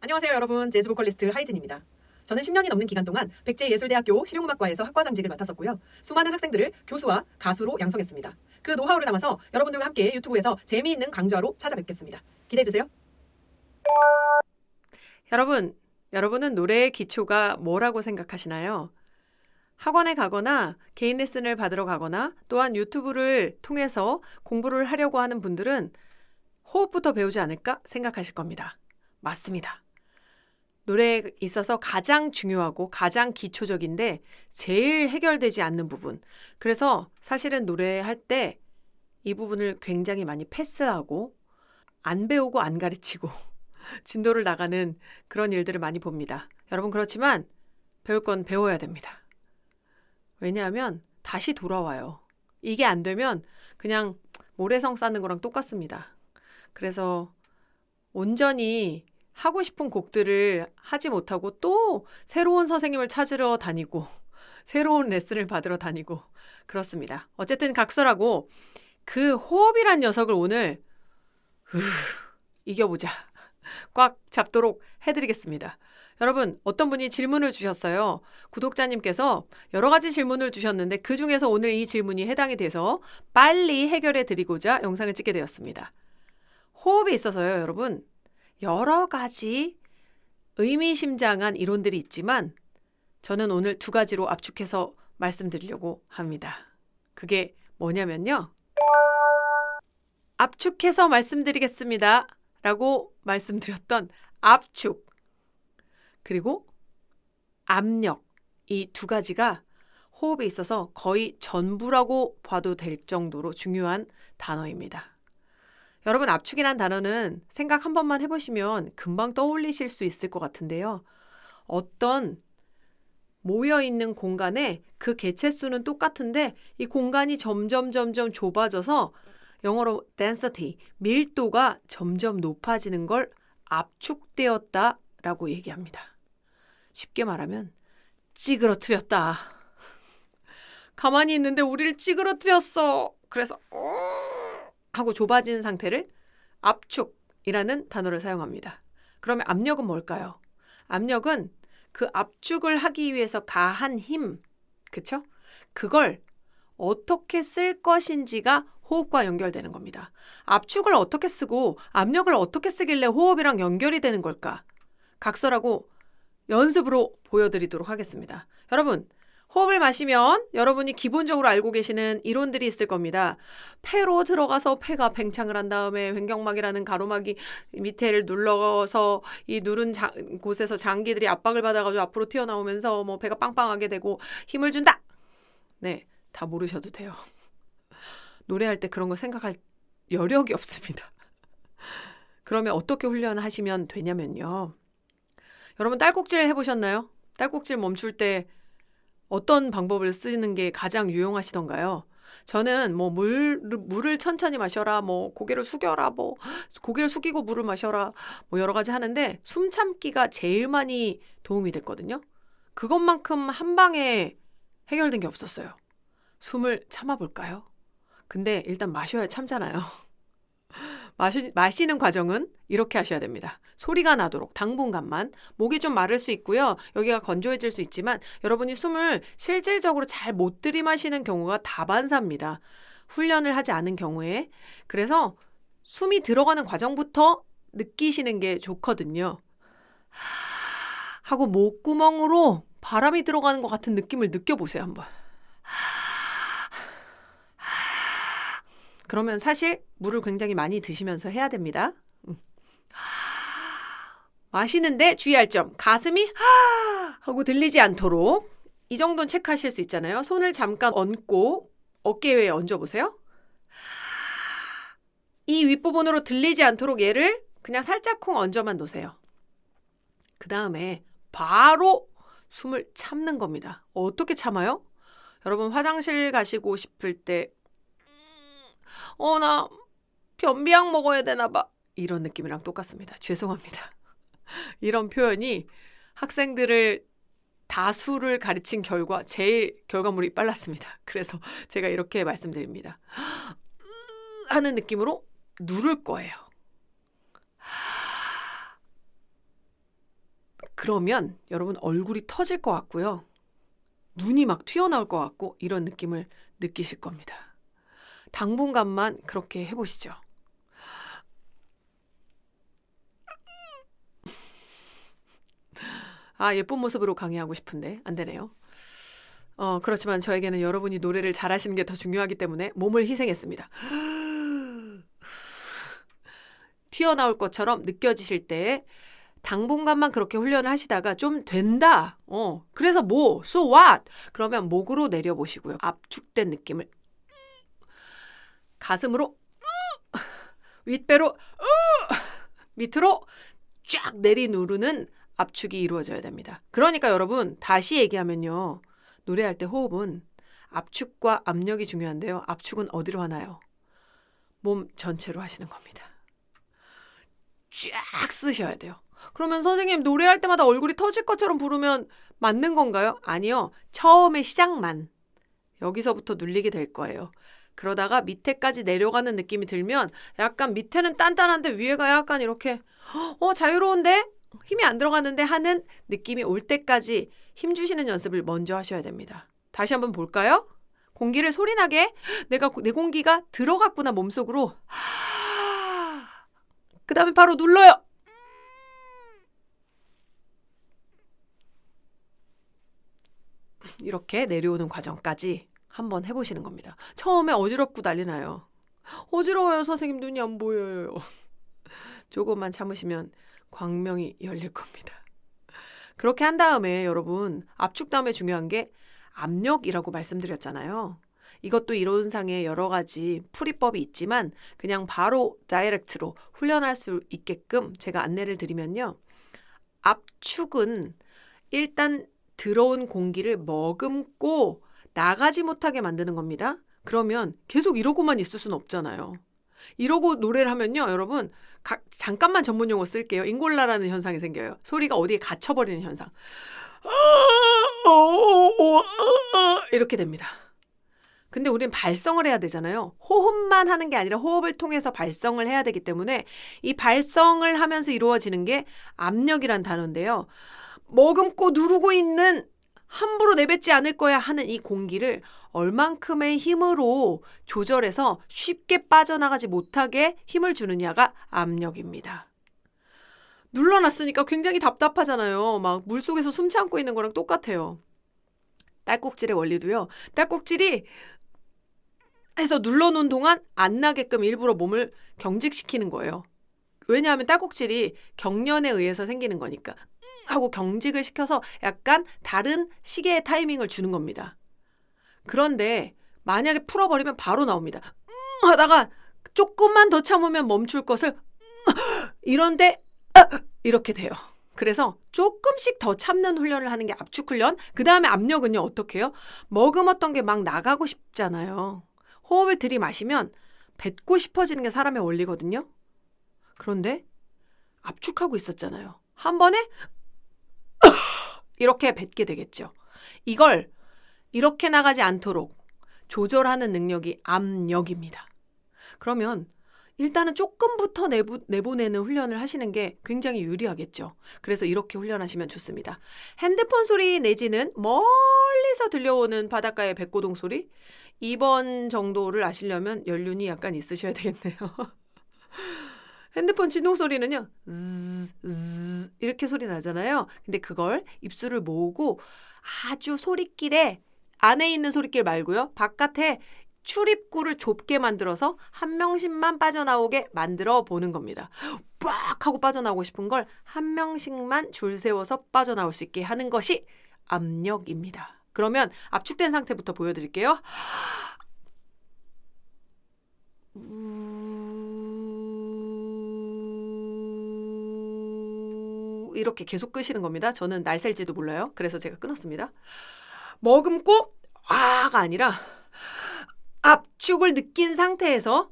안녕하세요 여러분. 재즈 보컬리스트 하이진입니다. 저는 10년이 넘는 기간 동안 백제예술대학교 실용음악과에서 학과장직을 맡았었고요. 수많은 학생들을 교수와 가수로 양성했습니다. 그 노하우를 담아서 여러분들과 함께 유튜브에서 재미있는 강좌로 찾아뵙겠습니다. 기대해주세요. 여러분은 노래의 기초가 뭐라고 생각하시나요? 학원에 가거나 개인 레슨을 받으러 가거나 또한 유튜브를 통해서 공부를 하려고 하는 분들은 호흡부터 배우지 않을까 생각하실 겁니다. 맞습니다. 노래에 있어서 가장 중요하고 가장 기초적인데 제일 해결되지 않는 부분. 그래서 사실은 노래할 때 이 부분을 굉장히 많이 패스하고 안 배우고 안 가르치고 진도를 나가는 그런 일들을 많이 봅니다. 여러분 그렇지만 배울 건 배워야 됩니다. 왜냐하면 다시 돌아와요. 이게 안 되면 그냥 모래성 쌓는 거랑 똑같습니다. 그래서 온전히 하고 싶은 곡들을 하지 못하고 또 새로운 선생님을 찾으러 다니고 새로운 레슨을 받으러 다니고 그렇습니다. 어쨌든 각설하고 그 호흡이란 녀석을 오늘 이겨보자. 꽉 잡도록 해드리겠습니다. 여러분 어떤 분이 질문을 주셨어요. 구독자님께서 여러 가지 질문을 주셨는데 그중에서 오늘 이 질문이 해당이 돼서 빨리 해결해 드리고자 영상을 찍게 되었습니다. 호흡에 있어서요 여러분 여러 가지 의미심장한 이론들이 있지만 저는 오늘 두 가지로 압축해서 말씀드리려고 합니다. 그게 뭐냐면요. 압축해서 말씀드리겠습니다. 라고 말씀드렸던 압축 그리고 압력 이 두 가지가 호흡에 있어서 거의 전부라고 봐도 될 정도로 중요한 단어입니다. 여러분 압축이란 단어는 생각 한 번만 해보시면 금방 떠올리실 수 있을 것 같은데요. 어떤 모여있는 공간에 그 개체수는 똑같은데 이 공간이 점점 좁아져서 영어로 density, 밀도가 점점 높아지는 걸 압축되었다라고 얘기합니다. 쉽게 말하면 찌그러뜨렸다. 가만히 있는데 우리를 찌그러뜨렸어. 그래서 하고 좁아진 상태를 압축이라는 단어를 사용합니다. 그러면 압력은 뭘까요? 압력은 그 압축을 하기 위해서 가한 힘, 그쵸? 그걸 어떻게 쓸 것인지가 호흡과 연결되는 겁니다. 압축을 어떻게 쓰고 압력을 어떻게 쓰길래 호흡이랑 연결이 되는 걸까? 각설하고 연습으로 보여드리도록 하겠습니다. 여러분, 호흡을 마시면 여러분이 기본적으로 알고 계시는 이론들이 있을 겁니다. 폐로 들어가서 폐가 팽창을 한 다음에 횡격막이라는 가로막이 밑에를 눌러서 이 누른 곳에서 장기들이 압박을 받아가지고 앞으로 튀어나오면서 뭐 배가 빵빵하게 되고 힘을 준다. 네, 다 모르셔도 돼요. 노래할 때 그런 거 생각할 여력이 없습니다. 그러면 어떻게 훈련하시면 되냐면요. 여러분 딸꾹질 해보셨나요? 딸꾹질 멈출 때 어떤 방법을 쓰는 게 가장 유용하시던가요? 저는 뭐 물을 천천히 마셔라, 뭐 고개를 숙여라, 뭐 고개를 숙이고 물을 마셔라, 뭐 여러 가지 하는데 숨 참기가 제일 많이 도움이 됐거든요. 그것만큼 한 방에 해결된 게 없었어요. 숨을 참아볼까요? 근데 일단 마셔야 참잖아요. 마시는 과정은 이렇게 하셔야 됩니다. 소리가 나도록 당분간만. 목이 좀 마를 수 있고요. 여기가 건조해질 수 있지만 여러분이 숨을 실질적으로 잘 못 들이마시는 경우가 다반사입니다. 훈련을 하지 않은 경우에. 그래서 숨이 들어가는 과정부터 느끼시는 게 좋거든요. 하고 목구멍으로 바람이 들어가는 것 같은 느낌을 느껴보세요. 한번. 그러면 사실 물을 굉장히 많이 드시면서 해야 됩니다. 마시는데 주의할 점. 가슴이 하고 들리지 않도록 이 정도는 체크하실 수 있잖아요. 손을 잠깐 얹고 어깨 위에 얹어보세요. 이 윗부분으로 들리지 않도록 얘를 그냥 살짝쿵 얹어만 놓으세요. 그 다음에 바로 숨을 참는 겁니다. 어떻게 참아요? 여러분 화장실 가시고 싶을 때 나 변비약 먹어야 되나 봐. 이런 느낌이랑 똑같습니다. 죄송합니다. 이런 표현이 학생들을 다수를 가르친 결과 제일 결과물이 빨랐습니다. 그래서 제가 이렇게 말씀드립니다. 하는 느낌으로 누를 거예요. 그러면 여러분 얼굴이 터질 것 같고요. 눈이 막 튀어나올 것 같고 이런 느낌을 느끼실 겁니다. 당분간만 그렇게 해보시죠. 예쁜 모습으로 강의하고 싶은데 안 되네요. 그렇지만 저에게는 여러분이 노래를 잘하시는 게 더 중요하기 때문에 몸을 희생했습니다. 튀어나올 것처럼 느껴지실 때 당분간만 그렇게 훈련을 하시다가 좀 된다. 그래서 so what? 그러면 목으로 내려보시고요. 압축된 느낌을 가슴으로 윗배로 밑으로 쫙 내리누르는 압축이 이루어져야 됩니다. 그러니까 여러분 다시 얘기하면요. 노래할 때 호흡은 압축과 압력이 중요한데요. 압축은 어디로 하나요? 몸 전체로 하시는 겁니다. 쫙 쓰셔야 돼요. 그러면 선생님 노래할 때마다 얼굴이 터질 것처럼 부르면 맞는 건가요? 아니요. 처음에 시작만. 여기서부터 눌리게 될 거예요. 그러다가 밑에까지 내려가는 느낌이 들면 약간 밑에는 단단한데 위에가 약간 이렇게 자유로운데? 힘이 안 들어가는데 하는 느낌이 올 때까지 힘 주시는 연습을 먼저 하셔야 됩니다. 다시 한번 볼까요? 공기를 소리나게 내 공기가 들어갔구나 몸속으로. 그 다음에 바로 눌러요. 이렇게 내려오는 과정까지 한번 해보시는 겁니다. 처음에 어지럽고 난리 나요. 어지러워요. 선생님 눈이 안 보여요. 조금만 참으시면 광명이 열릴 겁니다. 그렇게 한 다음에 여러분 압축 다음에 중요한 게 압력이라고 말씀드렸잖아요. 이것도 이론상에 여러 가지 풀이법이 있지만 그냥 바로 다이렉트로 훈련할 수 있게끔 제가 안내를 드리면요. 압축은 일단 들어온 공기를 머금고 나가지 못하게 만드는 겁니다. 그러면 계속 이러고만 있을 수는 없잖아요. 이러고 노래를 하면요. 여러분 잠깐만 전문 용어 쓸게요. 잉골라라는 현상이 생겨요. 소리가 어디에 갇혀버리는 현상. 이렇게 됩니다. 근데 우리는 발성을 해야 되잖아요. 호흡만 하는 게 아니라 호흡을 통해서 발성을 해야 되기 때문에 이 발성을 하면서 이루어지는 게 압력이란 단어인데요. 머금고 누르고 있는 함부로 내뱉지 않을 거야 하는 이 공기를 얼만큼의 힘으로 조절해서 쉽게 빠져나가지 못하게 힘을 주느냐가 압력입니다. 눌러놨으니까 굉장히 답답하잖아요. 막 물속에서 숨 참고 있는 거랑 똑같아요. 딸꾹질의 원리도요. 딸꾹질이 해서 눌러놓은 동안 안 나게끔 일부러 몸을 경직시키는 거예요. 왜냐하면 딸꾹질이 경련에 의해서 생기는 거니까 하고 경직을 시켜서 약간 다른 시계의 타이밍을 주는 겁니다. 그런데 만약에 풀어버리면 바로 나옵니다. 하다가 조금만 더 참으면 멈출 것을 이런데 이렇게 돼요. 그래서 조금씩 더 참는 훈련을 하는 게 압축 훈련. 그 다음에 압력은요. 어떻게 해요? 머금었던 게 막 나가고 싶잖아요. 호흡을 들이마시면 뱉고 싶어지는 게 사람의 원리거든요. 그런데 압축하고 있었잖아요. 한 번에 이렇게 뱉게 되겠죠. 이걸 이렇게 나가지 않도록 조절하는 능력이 압력입니다. 그러면 일단은 조금부터 내보내는 훈련을 하시는 게 굉장히 유리하겠죠. 그래서 이렇게 훈련하시면 좋습니다. 핸드폰 소리 내지는 멀리서 들려오는 바닷가의 백고동 소리 2번 정도를 아시려면 연륜이 약간 있으셔야 되겠네요. 핸드폰 진동 소리는요. zzz 이렇게 소리 나잖아요. 근데 그걸 입술을 모으고 아주 소리길에 안에 있는 소리길 말고요. 바깥에 출입구를 좁게 만들어서 한 명씩만 빠져나오게 만들어 보는 겁니다. 빡 하고 빠져나오고 싶은 걸 한 명씩만 줄 세워서 빠져나올 수 있게 하는 것이 압력입니다. 그러면 압축된 상태부터 보여드릴게요. 이렇게 계속 끄시는 겁니다. 저는 날 셀지도 몰라요. 그래서 제가 끊었습니다. 머금고 아가 아니라 압축을 느낀 상태에서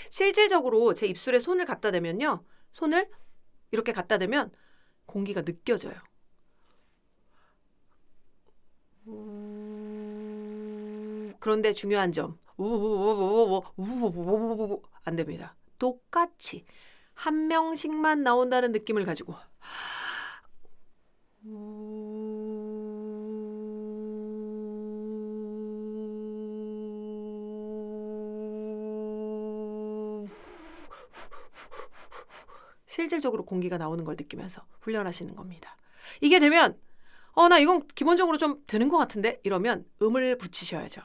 실질적으로 제 입술에 손을 갖다 대면요. 손을 이렇게 갖다 대면 공기가 느껴져요. 그런데 중요한 점 안 됩니다. 똑같이 한 명씩만 나온다는 느낌을 가지고 실질적으로 공기가 나오는 걸 느끼면서 훈련하시는 겁니다. 이게 되면 나 이건 기본적으로 좀 되는 것 같은데? 이러면 음을 붙이셔야죠.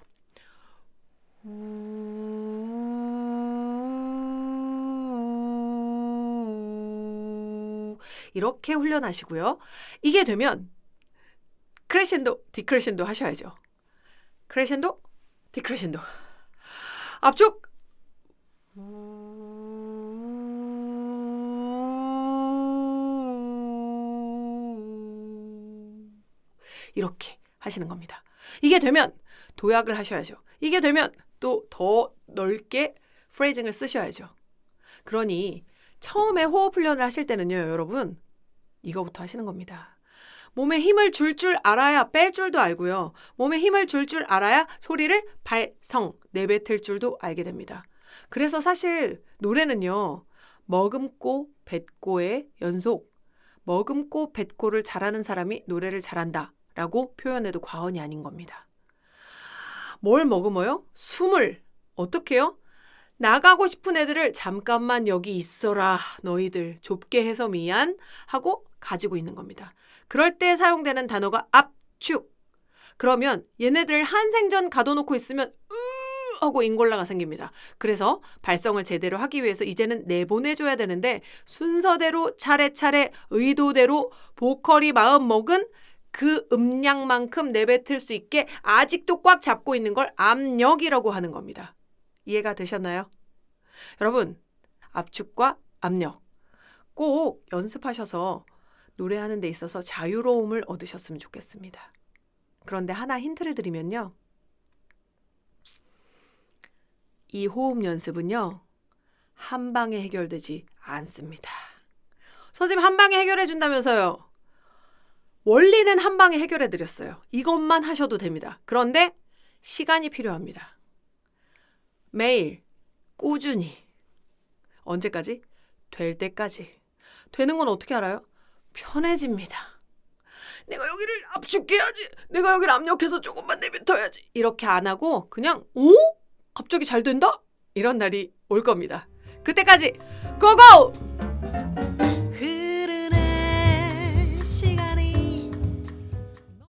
이렇게 훈련하시고요. 이게 되면 크레셴도, 디크레셴도 하셔야죠. 크레셴도, 디크레셴도. 압축! 이렇게 하시는 겁니다. 이게 되면 도약을 하셔야죠. 이게 되면 또 더 넓게 프레이징을 쓰셔야죠. 그러니 처음에 호흡 훈련을 하실 때는요, 여러분 이거부터 하시는 겁니다. 몸에 힘을 줄 알아야 뺄 줄도 알고요. 몸에 힘을 줄 알아야 소리를 내뱉을 줄도 알게 됩니다. 그래서 사실 노래는요, 머금고 뱉고의 연속, 머금고 뱉고를 잘하는 사람이 노래를 잘한다 라고 표현해도 과언이 아닌 겁니다. 뭘 머금어요? 숨을. 어떻게 해요? 나가고 싶은 애들을 잠깐만 여기 있어라 너희들 좁게 해서 미안 하고 가지고 있는 겁니다. 그럴 때 사용되는 단어가 압축. 그러면 얘네들 한 생전 가둬놓고 있으면 하고 인골라가 생깁니다. 그래서 발성을 제대로 하기 위해서 이제는 내보내줘야 되는데 순서대로 차례차례 의도대로 보컬이 마음 먹은 그 음량만큼 내뱉을 수 있게 아직도 꽉 잡고 있는 걸 압력이라고 하는 겁니다. 이해가 되셨나요? 여러분, 압축과 압력 꼭 연습하셔서 노래하는 데 있어서 자유로움을 얻으셨으면 좋겠습니다. 그런데 하나 힌트를 드리면요. 이 호흡 연습은요, 한 방에 해결되지 않습니다. 선생님 한 방에 해결해 준다면서요. 원리는 한 방에 해결해 드렸어요. 이것만 하셔도 됩니다. 그런데 시간이 필요합니다. 매일 꾸준히. 언제까지? 될 때까지. 되는 건 어떻게 알아요? 편해집니다. 내가 여기를 압축해야지. 내가 여기를 압력해서 조금만 내뱉어야지. 이렇게 안 하고 그냥 갑자기 잘 된다? 이런 날이 올 겁니다. 그때까지 고고!